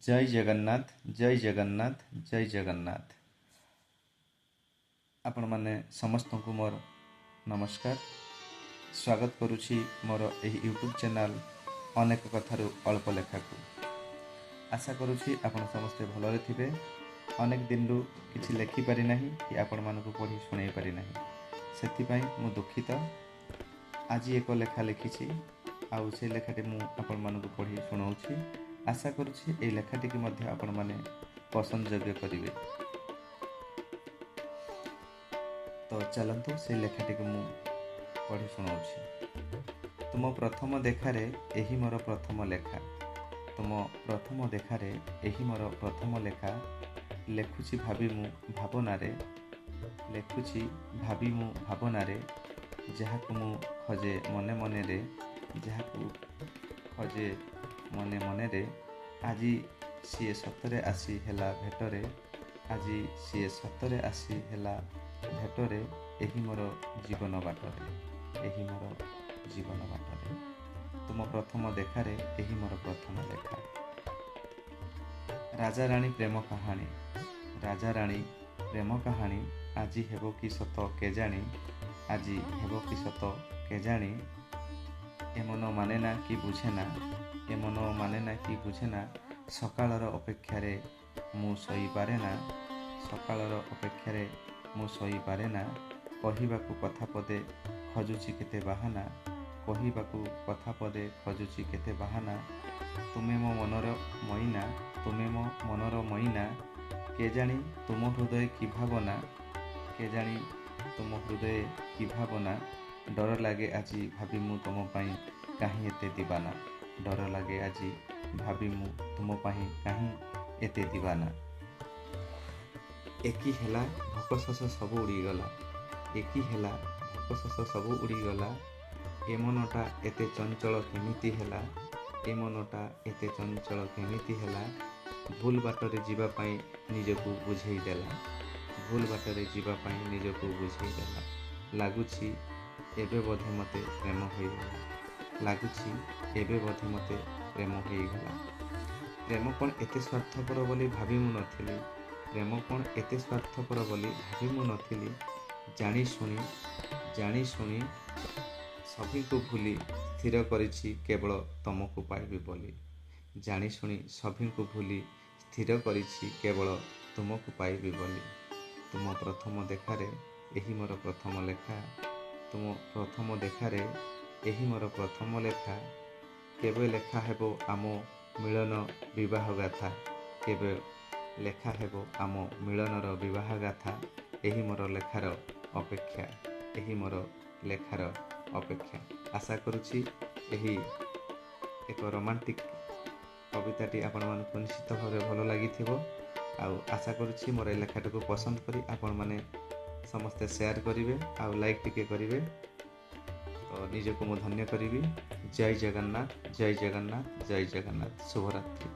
जय जगन्नाथ जय जगन्नाथ जय जगन्नाथ। आपण माने समस्त को मोर नमस्कार। स्वागत करुछि मोर एही यूट्यूब चैनल अनेक कथारु अल्प लेखा को। आशा करुछि आपण समस्ते भलरे थिबे। अनेक दिन रु किछि लेखि पारि नाही कि आपण मानकु पढी सुनाई पारि नाही, सेति पई मु दुखित। आज एक लेखा लिखिछि आउ से लेखाटी मु आपण मानकु पढी सुनाउछि। आशा करुछि ए लेखाटी की मध्य आपण माने पसंद योग्य करिवे। तो चलंतु से लेखाटी को मु पढी सुनाउछि। तुम प्रथम देखारे एही मोर प्रथम लेखा। तुम प्रथम देखारे एही मोर प्रथम लेखा। लेखुछि भाबी मु भावनारे, लेखुछि भाबी मु भावनारे। जहाकु मु खोजे मने मने रे, जहाकु खोजे मने मने रे। आजी सीए सतरे आसी हेला भेटरे, आजी सीए सतरे आसी हेला भेटरे। एही मोर जीवन बाटरे, एही मोर जीवन बाटरे। तुम प्रथम देखारे एही मोर प्रथम लेखा। राजा रानी प्रेम कहानी, राजा रानी प्रेम कहानी। आजी हेबो कि सत केजाणी, आजी हेबो कि सत केजाणी। ए मन माने ना कि बुझे ना, ए मन माने ना कि बुझे ना। सकाळर अपेक्षारे मु सही पारे ना, सकाळर अपेक्षारे मु सही पारे ना। कहिबाकू कथा पदे खोजुछि केते बाहाना, कहिबाकू कथा पदे खोजुछि केते बाहाना। तुमे मो मनर मईना, तुमे मो मनर मईना। केजाणी तुम हृदय कि भावना, केजाणी तुम हृदय कि भावना। डर लागे आजी भाबी मु तुम पाई काहे एते दीवाना, डर लागे आजी भाबी मु तुम पाई काहे एते दीवाना। एकी हेला भोक शोष सबु उड़ीगला, एकी हेला भोक शोष सबु उड़ीगला। ए मनटा एते चंचल केमिति हेला, ए मनटा एते चंचल केमिति हेला। भूल बाटरे जीवा पाई निजकु बुझेई देला, भूल बाटरे जीवा पाई निजकु बुझेई देला। लागुछि एबे बोधे मते प्रेम होइगला, लागुछि एबे बोधे मते प्रेम होइगला। प्रेम कोन एते स्वार्थपर बोली भाबी मु नथिली, प्रेम कोन एते स्वार्थपर बोली भाबी मु नथिली। जानी शुणी सभी को भूली स्थिर करिछि केवल तुमको पाइबी बोली। जानी शुणी सभी को भूली स्थिर करिछि केवल तुमको पाइबी बोली। तुम प्रथम देखारे एही मोर प्रथम लेखा। तुम प्रथम देखारे एही मोर प्रथम लेखा। केबे लेखा हेबो आम मिलन विवाह गाथा, केबे लेखा हेबो आम मिलनर विवाह गाथा। एही मोर लेखार अपेक्षा, एही मोर लेखार अपेक्षा। आशा करुछि एही एक रोमांटिक कविताटी आपण मानकु निश्चित भावे भल लागिथिबो। आउ आशा करुछि मोर लेखाटा को पसंद करी आपण माने समस्ते शेयर करिवे आउ लाइक टिके करिवे। तो निजको मु धन्य करिवी। जय जगन्नाथ जय जगन्नाथ जय जगन्नाथ। शुभरात्रि।